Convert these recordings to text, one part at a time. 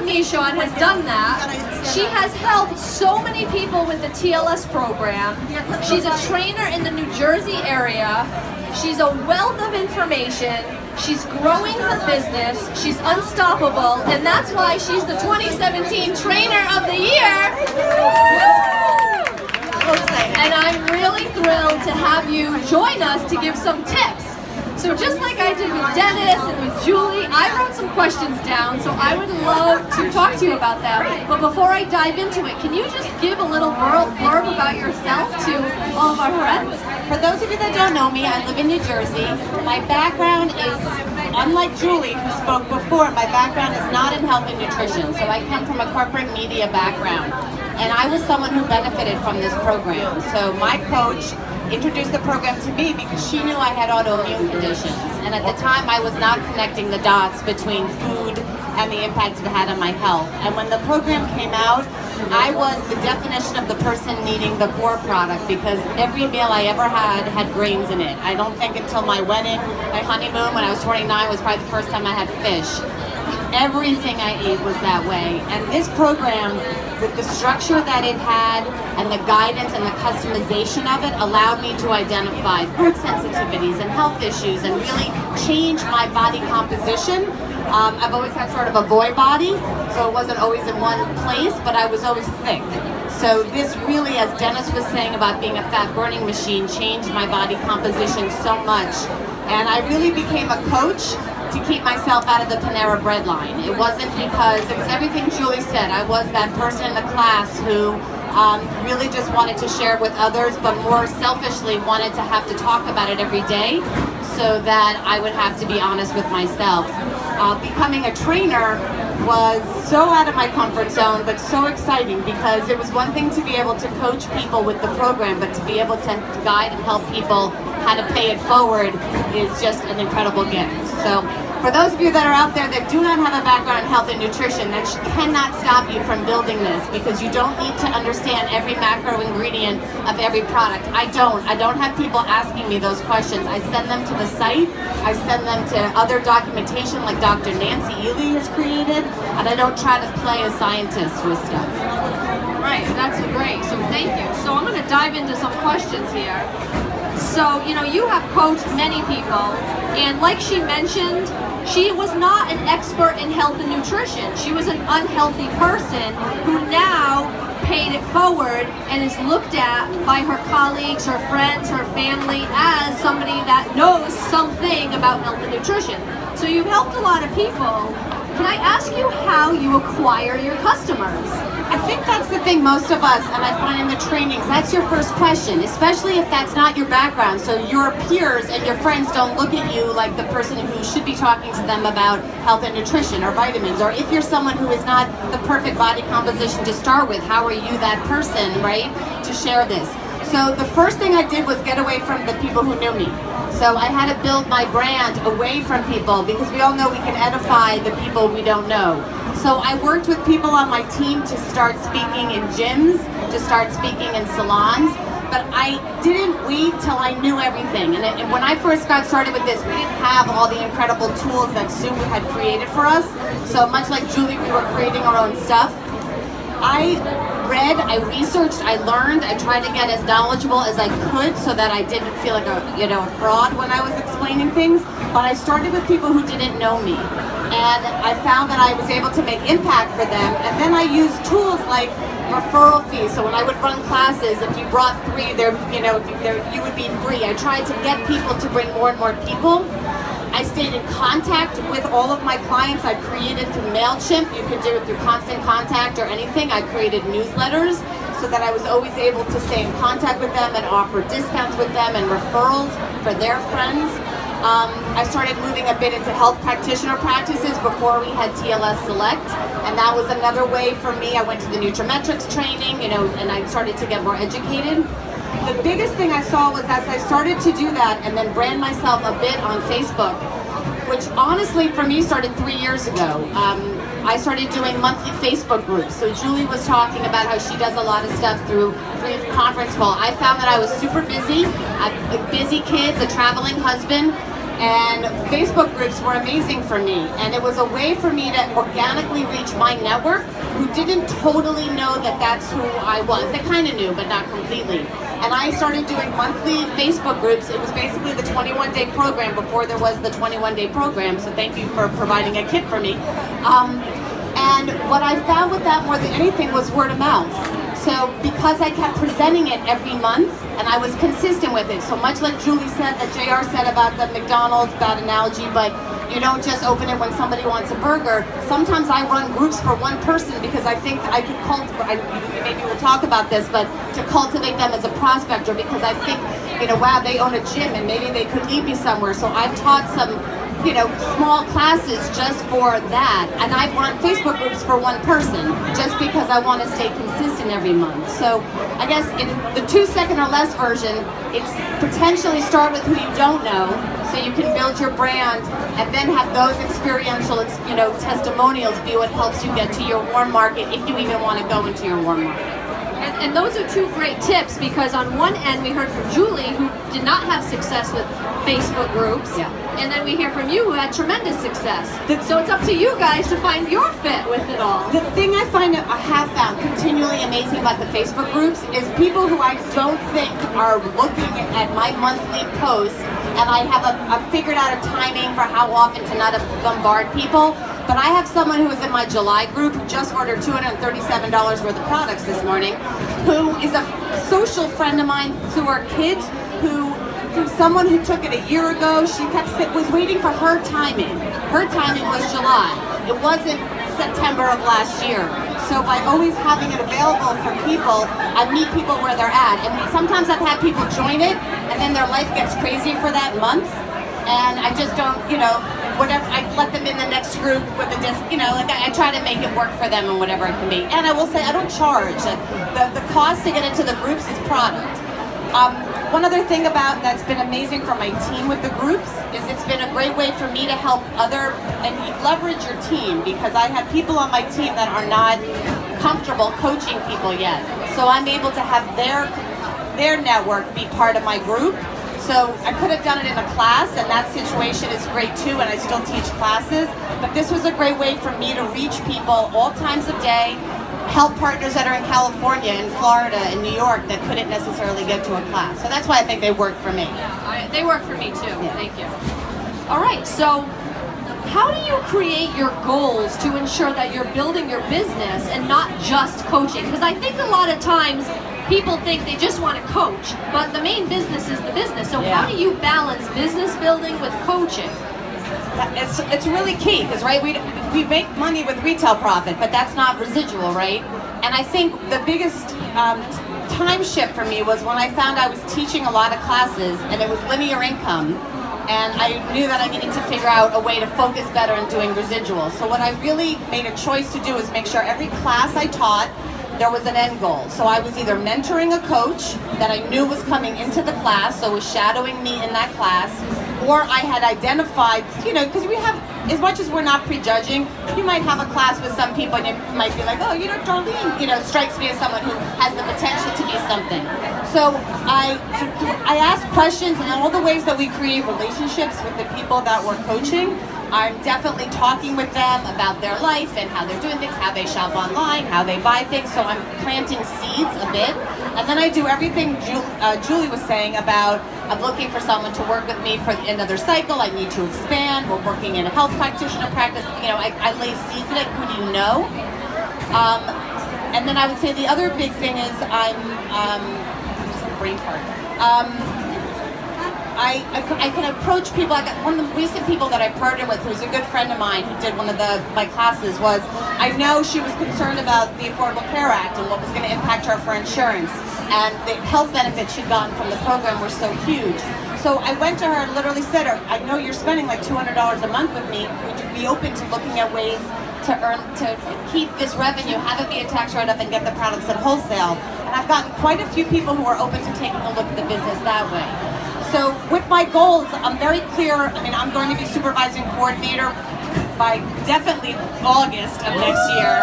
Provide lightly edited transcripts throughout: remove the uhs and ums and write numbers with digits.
of me, Sean, has done that. She has helped so many people with the TLS program. She's a trainer in the New Jersey area. She's a wealth of information. She's growing her business. She's unstoppable, and that's why she's the 2017 Trainer of the Year. And I'm really thrilled to have you join us to give some tips. So just like I did with Dennis and with Julie, I wrote some questions down, so I would love to talk to you about them. But before I dive into it, can you just give a little blurb about yourself to all of our friends? For those of you that don't know me, I live in New Jersey. My background is, unlike Julie, who spoke before, my background is not in health and nutrition. So I come from a corporate media background. And I was someone who benefited from this program. So my coach introduced the program to me because she knew I had autoimmune conditions. And at the time, I was not connecting the dots between food and the impact it had on my health. And when the program came out, I was the definition of the person needing the core product because every meal I ever had grains in it. I don't think until my wedding, my honeymoon when I was 29 was probably the first time I had fish. Everything I ate was that way. And this program, with the structure that it had and the guidance and the customization of it, allowed me to identify food sensitivities and health issues and really change my body composition. I've always had sort of a boy body, so it wasn't always in one place, but I was always thick. So this really, as Dennis was saying about being a fat burning machine, changed my body composition so much. And I really became a coach to keep myself out of the Panera bread line. It wasn't because, it was everything Julie said. I was that person in the class who really just wanted to share with others, but more selfishly wanted to have to talk about it every day so that I would have to be honest with myself. Becoming a trainer was so out of my comfort zone, but so exciting because it was one thing to be able to coach people with the program, but to be able to guide and help people how to pay it forward is just an incredible gift. So for those of you that are out there that do not have a background in health and nutrition, that cannot stop you from building this because you don't need to understand every macro ingredient of every product. I don't have people asking me those questions. I send them to the site. I send them to other documentation like Dr. Nancy Ely has created, and I don't try to play a scientist with stuff. Right, that's great, so thank you. So I'm going to dive into some questions here. So, you know, you have coached many people, and like she mentioned, she was not an expert in health and nutrition. She was an unhealthy person who now paid it forward and is looked at by her colleagues, her friends, her family as somebody that knows something about health and nutrition. So you've helped a lot of people. Can I ask you how you acquire your customers? I think that's the thing most of us, and I find in the trainings, that's your first question, especially if that's not your background. So your peers and your friends don't look at you like the person who should be talking to them about health and nutrition or vitamins. Or if you're someone who is not the perfect body composition to start with, how are you that person, right, to share this? So the first thing I did was get away from the people who knew me. So I had to build my brand away from people because we all know we can edify the people we don't know. So I worked with people on my team to start speaking in gyms, to start speaking in salons, but I didn't wait till I knew everything. And when I first got started with this, we didn't have all the incredible tools that Sue had created for us. So much like Julie, we were creating our own stuff. I read, I researched, I learned, I tried to get as knowledgeable as I could so that I didn't feel like a fraud when I was explaining things. But I started with people who didn't know me. And I found that I was able to make impact for them. And then I used tools like referral fees. So when I would run classes, if you brought 3, you would be free. I tried to get people to bring more and more people. I stayed in contact with all of my clients. I created through MailChimp. You could do it through Constant Contact or anything. I created newsletters so that I was always able to stay in contact with them and offer discounts with them and referrals for their friends. I started moving a bit into health practitioner practices before we had TLS Select, and that was another way for me. I went to the Nutrimetrics training, and I started to get more educated. The biggest thing I saw was as I started to do that and then brand myself a bit on Facebook, which honestly for me started 3 years ago. I started doing monthly Facebook groups. So Julie was talking about how she does a lot of stuff through free conference call. I found that I was super busy. I have busy kids, a traveling husband, And Facebook groups were amazing for me, and it was a way for me to organically reach my network who didn't totally know that that's who I was. They kind of knew, but not completely. And I started doing monthly Facebook groups. It was basically the 21-day program before there was the 21-day program, so thank you for providing a kit for me. And what I found with that more than anything was word of mouth. So because I kept presenting it every month, and I was consistent with it, so much like Julie said, that JR said about the McDonald's, bad analogy, but you don't just open it when somebody wants a burger. Sometimes I run groups for one person because I think I could cultivate, maybe we'll talk about this, but to cultivate them as a prospector, because I think, you know, wow, they own a gym and maybe they could lead me somewhere. So I've taught some, you know, small classes just for that, and I've run Facebook groups for one person just because I want to stay consistent every month. So I guess in the 2-second or less version, it's potentially start with who you don't know, so you can build your brand, and then have those experiential, you know, testimonials be what helps you get to your warm market, if you even want to go into your warm market. And those are two great tips, because on one end we heard from Julie, who did not have success with Facebook groups, and then we hear from you, who had tremendous success. So it's up to you guys to find your fit with it all. The thing I have found continually amazing about the Facebook groups is people who I don't think are looking at my monthly posts, and I've figured out a timing for how often to not bombard people. But I have someone who was in my July group who just ordered $237 worth of products this morning, who is a social friend of mine through our kids, through someone who took it a year ago. She was waiting for her timing. Her timing was July. It wasn't September of last year. So by always having it available for people, I meet people where they're at. And sometimes I've had people join it, and then their life gets crazy for that month. And I just don't, you know, whatever, I let them in the next group with a disc, you know, like I try to make it work for them and whatever it can be. And I will say, I don't charge. The cost to get into the groups is product. One other thing that's been amazing for my team with the groups is it's been a great way for me to help and leverage your team, because I have people on my team that are not comfortable coaching people yet. So I'm able to have their network be part of my group. So I could have done it in a class, and that situation is great too, and I still teach classes. But this was a great way for me to reach people all times of day, help partners that are in California and Florida and New York that couldn't necessarily get to a class. So that's why I think they work for me. They work for me too. Yeah. Thank you. All right, so how do you create your goals to ensure that you're building your business and not just coaching? Because I think a lot of times people think they just want to coach, but the main business is the business. So how do you balance business building with coaching? It's really key, because right, we make money with retail profit, but that's not residual, right? And I think the biggest time shift for me was when I found I was teaching a lot of classes and it was linear income, and I knew that I needed to figure out a way to focus better in doing residual. So what I really made a choice to do is make sure every class I taught, there was an end goal. So I was either mentoring a coach that I knew was coming into the class, so was shadowing me in that class, or I had identified, you know, because we have, as much as we're not prejudging, you might have a class with some people and you might be like, oh, you know, Darlene, you know, strikes me as someone who has the potential to be something. So I asked questions, and all the ways that we create relationships with the people that we're coaching, I'm definitely talking with them about their life and how they're doing things, how they shop online, how they buy things. So I'm planting seeds a bit. And then I do everything Julie was saying about, I'm looking for someone to work with me for another cycle. I need to expand. We're working in a health practitioner practice. You know, I lay seeds in it. Who do you know? And then I would say the other big thing is I'm just a brain fart. I can approach people. I got one of the recent people that I partnered with, who's a good friend of mine, who did one of my classes, was, I know she was concerned about the Affordable Care Act and what was going to impact her for insurance, and the health benefits she'd gotten from the program were so huge. So I went to her and literally said, I know you're spending like $200 a month with me. Would you be open to looking at ways to keep this revenue, have it be a tax write-up, and get the products at wholesale? And I've gotten quite a few people who are open to taking a look at the business that way. So with my goals, I'm very clear. I mean, I'm going to be supervising coordinator by definitely August of next year.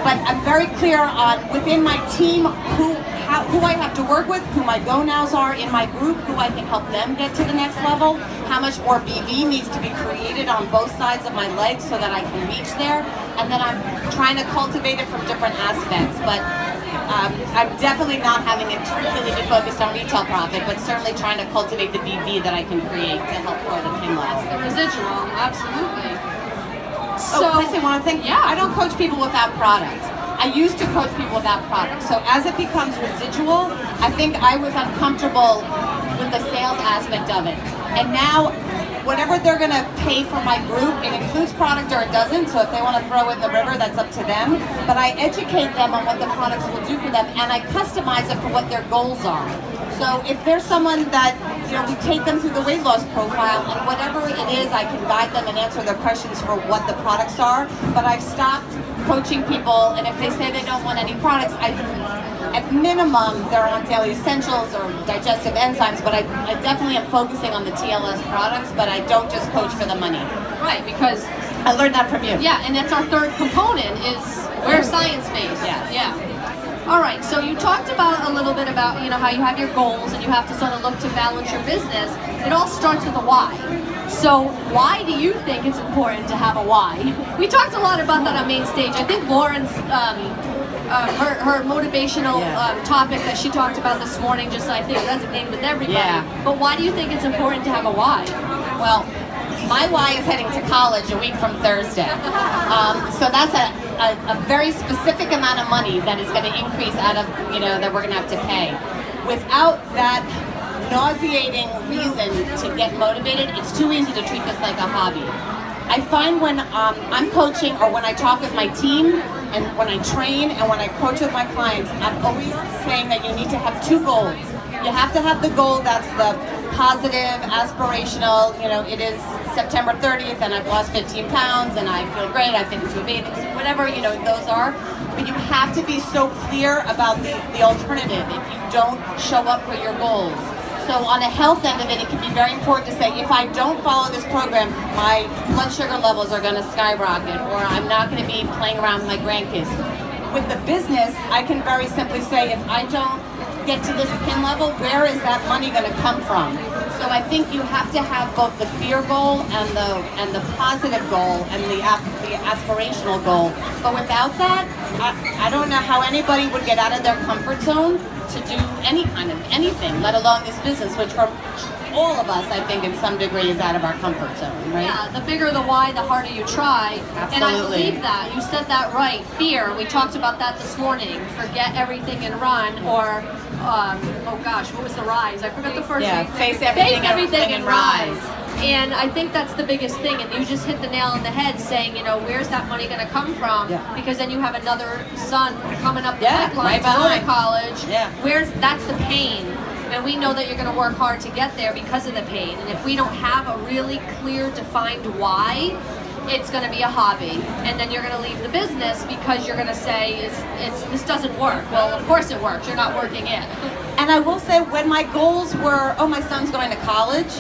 But I'm very clear on, within my team, who I have to work with, who my go-nows are in my group, who I can help them get to the next level, how much more BV needs to be created on both sides of my legs so that I can reach there, and then I'm trying to cultivate it from different aspects. But I'm definitely not having it really be focused on retail profit, but certainly trying to cultivate the BV that I can create to help grow the pin loss. The residual, absolutely. So, can I say one thing? Yeah. I don't coach people without product. I used to coach people without product. So as it becomes residual, I think I was uncomfortable with the sales aspect of it. And now, whatever they're going to pay for my group, it includes product or it doesn't. So if they want to throw it in the river, that's up to them. But I educate them on what the products will do for them, and I customize it for what their goals are. So if there's someone that, we take them through the weight loss profile, and whatever it is, I can guide them and answer their questions for what the products are. But I've stopped coaching people, and if they say they don't want any products, at minimum, they're on daily essentials or digestive enzymes, but I definitely am focusing on the TLS products, but I don't just coach for the money. Right, because I learned that from you. Yeah, and that's our third component is we're science-based. Yes. Yeah. All right, so you talked about a little bit about, how you have your goals and you have to sort of look to balance your business. It all starts with a why. So why do you think it's important to have a why? We talked a lot about that on main stage. I think Lauren's, her motivational topic that she talked about this morning just, I think, resonated with everybody. Yeah. But why do you think it's important to have a why? Well, my why is heading to college a week from Thursday. So that's a very specific amount of money that is going to increase out of, that we're going to have to pay. Without that nauseating reason to get motivated, it's too easy to treat this like a hobby. I find when I'm coaching or when I talk with my team and when I train and when I coach with my clients, I'm always saying that you need to have two goals. You have to have the goal that's the positive, aspirational, it is September 30th and I've lost 15 pounds and I feel great, I've been to a bathing suit, whatever, those are. But you have to be so clear about the alternative if you don't show up for your goals. So on a health end of it, it can be very important to say, if I don't follow this program, my blood sugar levels are going to skyrocket, or I'm not going to be playing around with my grandkids. With the business, I can very simply say, if I don't get to this pin level, where is that money going to come from? So I think you have to have both the fear goal and the positive goal and the aspirational goal. But without that, I don't know how anybody would get out of their comfort zone to do any kind of anything, let alone this business, which for all of us, I think, in some degree is out of our comfort zone, right? Yeah, the bigger the why, the harder you try. Absolutely. And I believe that. You said that right. Fear, we talked about that this morning. Forget everything and run, or, oh gosh, what was the rise? I forgot the first thing. Face everything and rise. And I think that's the biggest thing, and you just hit the nail on the head saying, where's that money going to come from? Yeah. Because then you have another son coming up the Yeah, pipeline right to go to behind. college. Yeah. That's the pain. And we know that you're going to work hard to get there because of the pain. And if we don't have a really clear, defined why, it's going to be a hobby. And then you're going to leave the business because you're going to say, this doesn't work. Well, of course it works. You're not working it. And I will say, when my goals were, my son's going to college,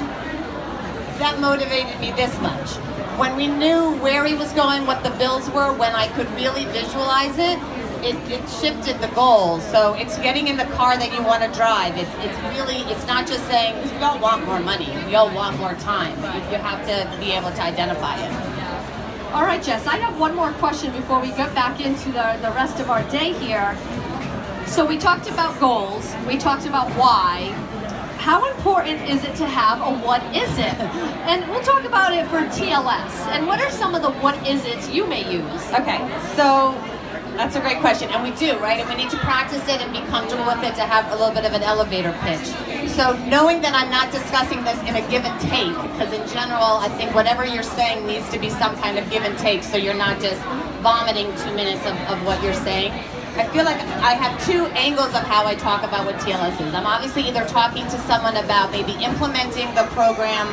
that motivated me this much. When we knew where he was going, what the bills were, when I could really visualize it, it shifted the goals. So it's getting in the car that you want to drive. It's not just saying, we all want more money, we all want more time. You have to be able to identify it. All right, Jess, I have one more question before we get back into the rest of our day here. So we talked about goals, we talked about why. How important is it to have a what is it? And we'll talk about it for TLS. And what are some of the what is it's you may use? Okay, so that's a great question, and we do, right? And we need to practice it and be comfortable with it to have a little bit of an elevator pitch. So knowing that I'm not discussing this in a give and take, because in general, I think whatever you're saying needs to be some kind of give and take, so you're not just vomiting 2 minutes of what you're saying. I feel like I have two angles of how I talk about what TLS is. I'm obviously either talking to someone about maybe implementing the program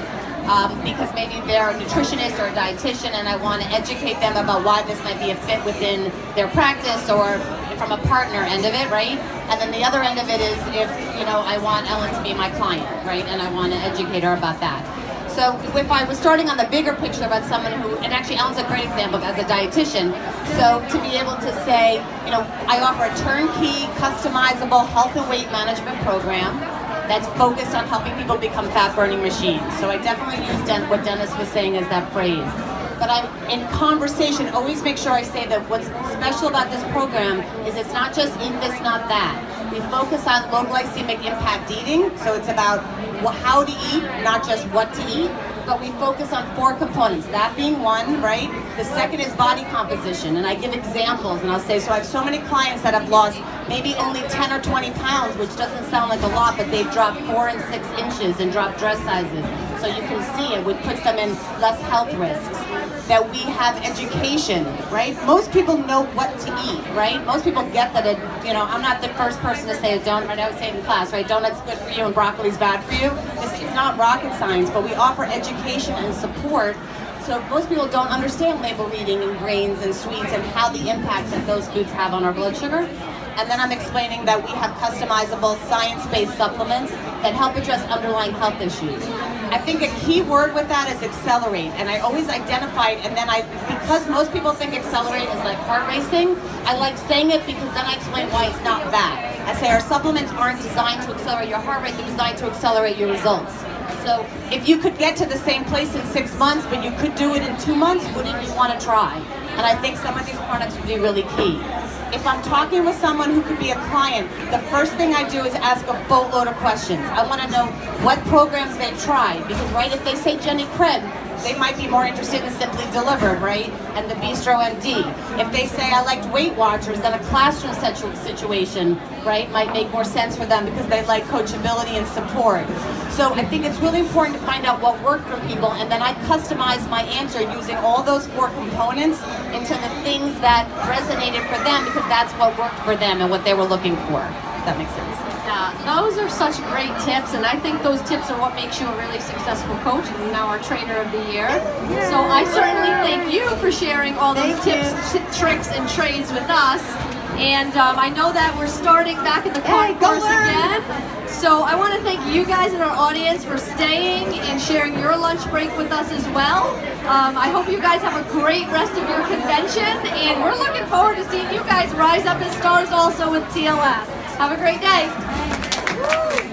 because maybe they're a nutritionist or a dietitian and I want to educate them about why this might be a fit within their practice, or from a partner end of it, right? And then the other end of it is if, I want Ellen to be my client, right? And I want to educate her about that. So if I was starting on the bigger picture about someone who, and actually Ellen's a great example as a dietitian, so to be able to say, you know, I offer a turnkey, customizable health and weight management program that's focused on helping people become fat-burning machines. So I definitely use what Dennis was saying as that phrase. But I'm in conversation, always make sure I say that what's special about this program is it's not just eat this, not that. We focus on low glycemic impact eating, so it's about how to eat, not just what to eat. But we focus on 4 components, that being one, right? The second is body composition, and I give examples, and I'll say, so I have so many clients that have lost maybe only 10 or 20 pounds, which doesn't sound like a lot, but they've dropped 4 and 6 inches and dropped dress sizes. So you can see it, which puts them in less health risks. That we have education, right? Most people know what to eat, right? Most people get that, you know, I'm not the first person to say a donut, I would say in class, right? Donut's good for you and broccoli's bad for you. It's not rocket science, but we offer education and support. So most people don't understand label reading and grains and sweets and how the impact that those foods have on our blood sugar. And then I'm explaining that we have customizable science-based supplements that help address underlying health issues. I think a key word with that is accelerate, and I always identify it, and then because most people think accelerate is like heart racing, I like saying it because then I explain why it's not that. I say our supplements aren't designed to accelerate your heart rate, they're designed to accelerate your results. So if you could get to the same place in 6 months, but you could do it in 2 months, wouldn't you want to try? And I think some of these products would be really key. If I'm talking with someone who could be a client, the first thing I do is ask a boatload of questions. I want to know what programs they've tried, because right, if they say Jenny Craig, they might be more interested in Simply Delivered, right? And the Bistro MD. If they say I liked Weight Watchers, then a classroom situation, right, might make more sense for them because they like coachability and support. So I think it's really important to find out what worked for people, and then I customize my answer using all those 4 components into the things that resonated for them, because that's what worked for them and what they were looking for. If that makes sense. Yeah, those are such great tips, and I think those tips are what makes you a really successful coach and now our trainer of the year. So I certainly thank you for sharing all those tips, tricks, and trades with us. And I know that we're starting back at the concourse again. So I want to thank you guys in our audience for staying and sharing your lunch break with us as well. I hope you guys have a great rest of your convention, and we're looking forward to seeing you guys rise up as stars also with TLS. Have a great day. Woo!